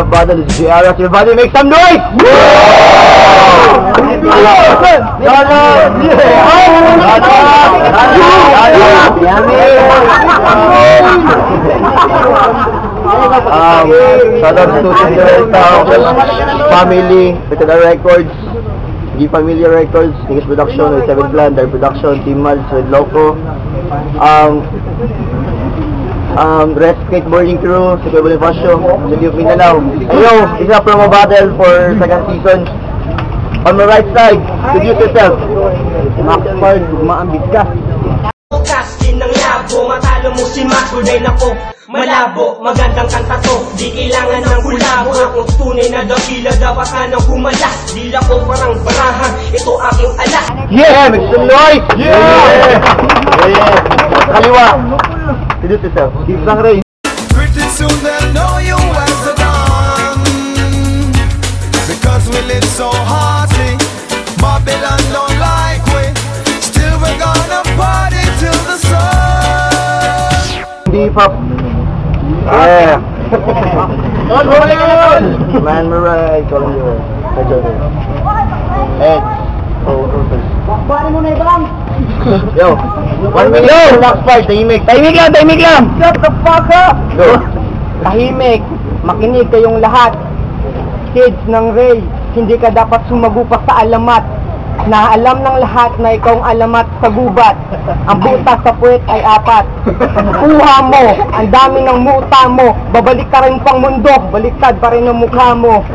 of battle is JR. Everybody make some noise! Shout out to family, Veteran Records, G Familia Records, English Production, with Seven Plan, Dar Production, Team Mads, with Loco, Rest Skateboarding Crew, sa Kuya Bonifacio, sa Liu Mindanao. Ayo, isa promo battle for second season. On the right side, introduce yourself. Max Fard, maambit ka. Kaskin ng labo, matalo mo si Max, Gurday na ko. Malabo, magandang kanta to, di kailangan ng kulabo. Akong tunay na dakila, dapat ka nang humalas. Dila ko parang barahan, ito aking alas. Yeah, make some noise! Yeah! Yeah! Kaliwa, introduce yourself. Steve Sangray. Pretty soon they'll know you as the dawn, because we live so hearty. Babylon don't like we, still we're gonna party till the sun. Hip-hop. Yeah. Man Maray, calling you. Ed. Yo. 1 million. Max Fard, tahimik. Tahimik lang, tahimik lang. Shut the fuck up. Go. Tahimik, makinig kayong lahat. Kids ng Ray, hindi ka dapat sumagupa sa alamat. Na alam ng lahat na ikaw ang alamat sa gubat. Ang butas sa puwet ay 4. Kuha mo, ang dami ng muta mo. Babalik ka rin pang mundo, baliktad pa rin ang mukha mo.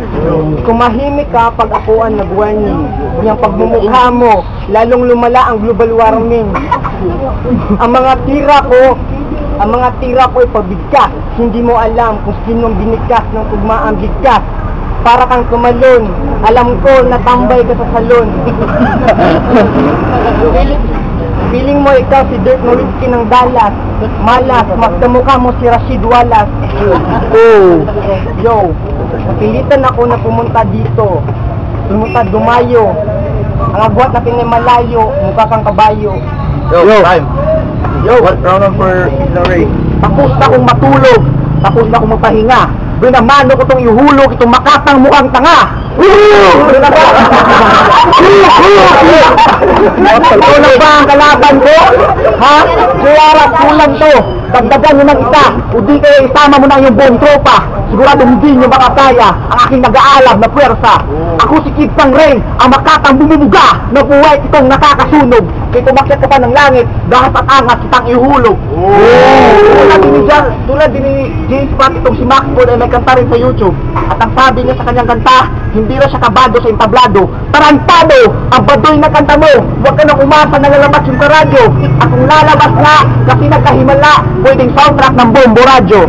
Kumahimik ka pag ako ang nag-warning. Yung pagmumukha mo, lalong lumala ang global warming. Ang mga tira ko ay pabigkas. Hindi mo alam kung sinong binigkas ng tugmaang bigkas. Para kang tumalon, alam ko natambay ka sa salon. Feeling mo ikaw si Dirk Nowitzki ng Dallas. Malas, magkamukha mo si Rashid Wallace. Oh, yo, napilitan ako na pumunta dito. Dumayo. Ang agwat natin ay malayo, mukha kang kabayo. Yo, time. Yo, what round for Ray? Tapos na akong matulog, tapos na akong magpahinga. Binamano ko itong ihulog, itong makatang mukhang tanga. Ito na ba ang kalaban ko? Ha? Suwarat kulang to. Dagdagan nyo ng isa. O di kayo isama mo na yung buong tropa. Sigurado hindi nyo makakaya ang aking nag-aalab na puwersa. Ako si Kid Sangray, ang makatang bumubuga na buhay itong nakakasunog. Kaya tumakyat ka pa ng langit, dahil at angat kitang ihulog. Tulad din ni James Pratt, itong si Max Fard ay may kanta rin sa YouTube. At ang sabi niya sa kanyang kanta, hindi na siya kabado sa entablado. Tarantado, ang badoy na kanta mo. Huwag ka nang umasa na lalabas yung karadyo. At kung lalabas nga, kasi nagkahimala, pwedeng soundtrack ng Bombo Radyo.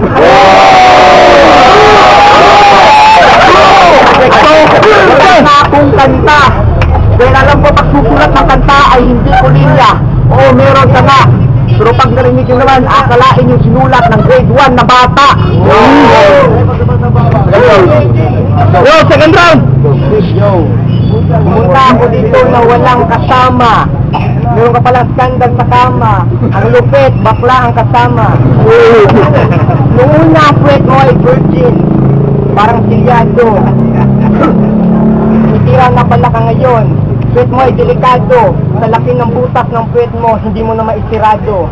Wala na akong kanta. Dahil alam ko pag susulat ng kanta ay hindi ko linya. Oo, meron ka nga. Pero pag narinig nyo naman, akalain yung sinulat ng grade 1 na bata. Yo, second round! Pumunta ako dito na walang kasama. Meron ka palang skandal sa kama. Ang lupit, bakla ang kasama. Noong una, puwet mo ay virgin. Parang silyado. Itira na pala ka ngayon. Puwet mo ay delikado. Sa laki ng butas ng puwet mo, hindi mo na maistirado.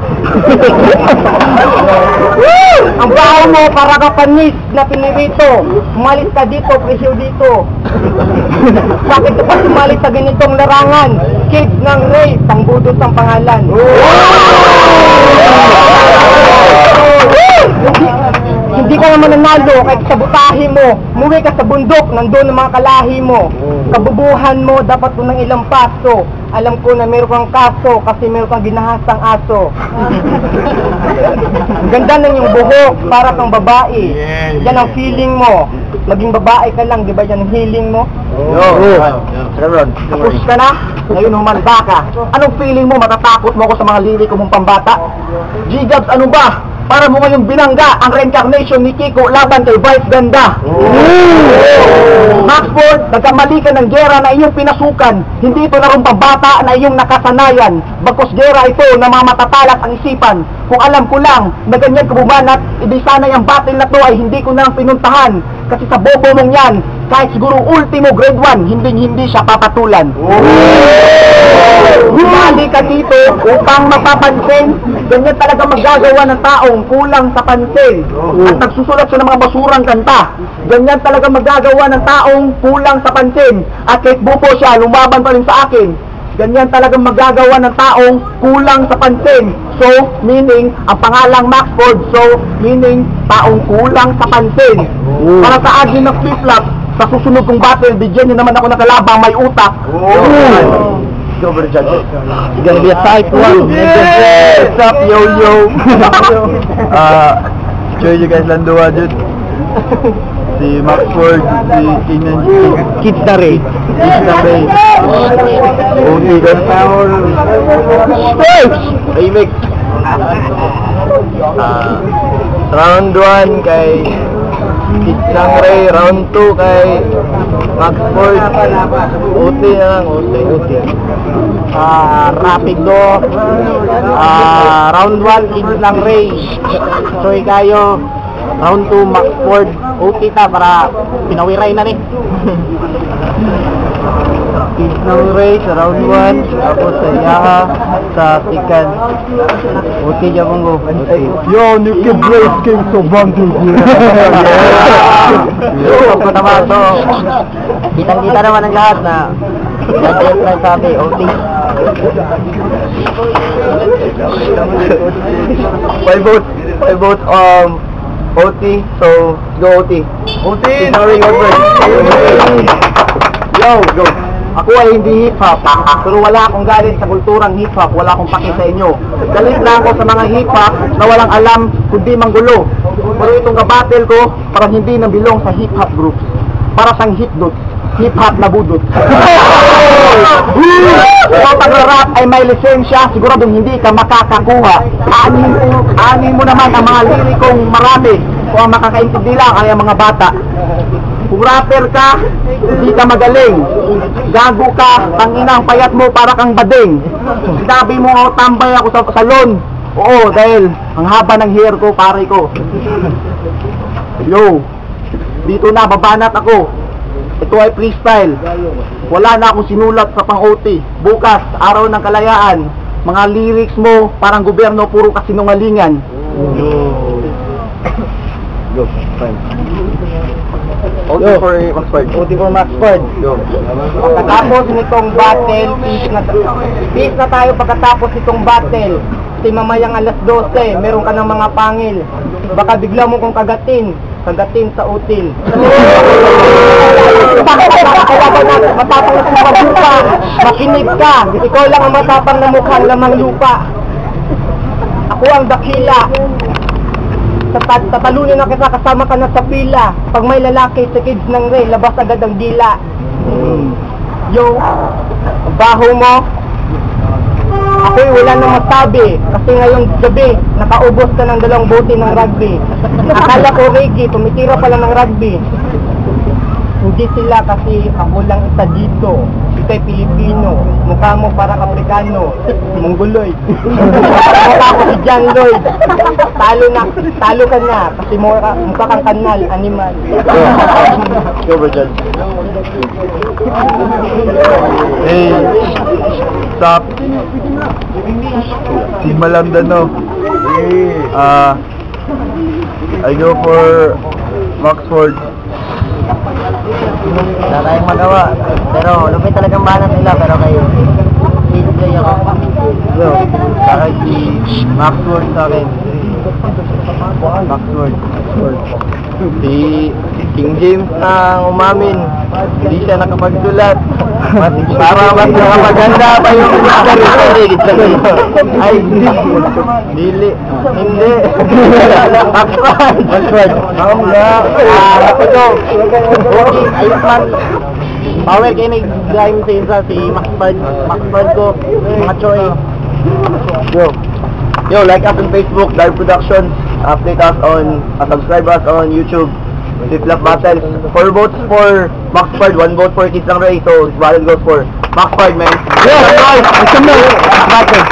Ang baho mo para ka panis na pinirito. Umalis ka dito, presyo dito. Bakit ka pa sumalis sa ganitong larangan? Kids ng Ray, Tangbudot ang pangalan. Hindi ka naman nanalo kahit sa butahe mo. Umuwi ka sa bundok, nandun ang mga kalahi mo. Kabubuhan mo, dapat mo ng ilang paso. Alam ko na meron kang kaso kasi meron kang ginahasang aso. Ganda ng yung buhok, para kang babae. Yan ang feeling mo. Maging babae ka lang, di ba yan ang healing mo? Tapos ka na, ngayon humanda ka. Anong feeling mo? Matatakot mo ako sa mga lirik mong pambata? G-Gabs, ano ba? Para mo ngayong binangga ang reincarnation ni Kiko laban kay Vice Ganda. Max Fard, nagkamali ka ng gera na iyong pinasukan. Hindi ito larong pambata na iyong nakasanayan. Bagkus gera ito na mga matatalas ang isipan. Kung alam ko lang na ganyan kabumanat, ibig sana yung battle na to ay hindi ko na lang pinuntahan. Kasi sa bobo mong yan, kahit siguro ultimo grade 1, hindi siya papatulan. Sumali ka dito upang mapapansin. Ganyan talaga magagawa ng taong kulang sa pansin. At nagsusulat siya ng mga basurang kanta. Ganyan talaga magagawa ng taong kulang sa pansin. At kahit bupo siya, lumaban pa rin sa akin. Ganyan talaga magagawa ng taong kulang sa pansin. So, meaning, ang pangalang Maxford, so, meaning, taong kulang sa pansin. Para sa admin ng flip-flop, sa susunod kong battle, bigyan niyo naman ako ng kalabang may utak. Go over the judges. It's gonna be a tight one. What's up, yo-yo? Show you guys Landua, dude. Si Maxford, si King and Kids na rin. Okay, guys. Remix. Round 1 kay Kids ng Ray. Round 2 kay Maxford. Uti na lang, uti. Rapid do. Round 1, Kids ng Ray. Soy kayo. Round 2, Maxford. Okay ta para pinawiray na ni. Kids ng Ray sa round 1. Tapos sa Yaha sa Tikan. Uti niya mong go. Yo, new Kid Ray King so bundle. Yo, naman to. Kitang-kita naman ang lahat na yan lang sabi, OT. 5 votes OT, so go OT. OT! Sorry, go first. Yo, go. Ako ay hindi hip-hop, pero wala akong galit sa kulturang hip-hop, wala akong paki sa inyo. Galit lang ako sa mga hip-hop na walang alam kundi manggulo. Pero itong kabattle ko, parang hindi nabilong sa hip-hop groups. Para sang hip-hop na budot. Kung pag-rap ay may lisensya, siguradong hindi ka makakakuha. Anin mo naman ang mga lirikong marami. Kung ang makakaintindi lang ay ang mga bata. Kung rapper ka, hindi ka magaling. Gago ka, tanginang payat mo para kang bading. Sinabi mo ako tambay ako sa salon. Oo, dahil ang haba ng hair ko, pare ko. Yo, dito na, babanat ako. Ito ay freestyle. Wala na akong sinulat sa pang-OT. Bukas, araw ng kalayaan. Mga lyrics mo, parang gobyerno, puro kasinungalingan. Go, fine. OT for Maxford. OT for Maxford. Go. Pagkatapos nitong battle, peace na tayo pagkatapos nitong battle. Kasi mamayang alas 12, meron ka ng mga pangil. Baka bigla mo kong kagatin sa util. Matapang na sumabuka, makinig ka. Ikaw lang ang matapang na mukhang lamang lupa. Ako ang dakila. Tatalunin na kita, kasama ka na sa pila. Pag may lalaki sa Kids ng Ray, labas agad ang dila. Yo, baho mo. Ako'y wala nang masabi. Kasi ngayong gabi, nakaubos ka ng 2 bote ng rugby. Akala ko Ricky, tumitira pala ng rugby. Hindi sila kasi ako lang isa dito. Ika'y Pilipino, mukha mo parang Afrikano, Mongoloid. Mukha ko si John Lloyd. Talo ka na, kasi mukha kang kanal, animal. Go, Virgil. Hey, stop. Sigma Lambda, no? I go for Maxford. Wala tayong magawa. Pero lupit talagang balat nila, pero kayo Kidsplay ako. Yo, sa akin si Maxford sa akin. Maxford. Si King James ang umamin. Hindi siya nakapagsulat. Para mas nakapaganda pa yung ay, hindi. Maxford. Ako nga. Ito. Okay, ayos man. Power kayo nag-grime sa isa si Maxford ko, mga choy. Yo, like us on Facebook, Dive Productions. Update us on, subscribe us on YouTube. Flip-flop battles. 4 votes for Maxford, 1 vote for Kids ng Ray. So, battle goes for Maxford, man. Yeah, guys, it's a battle.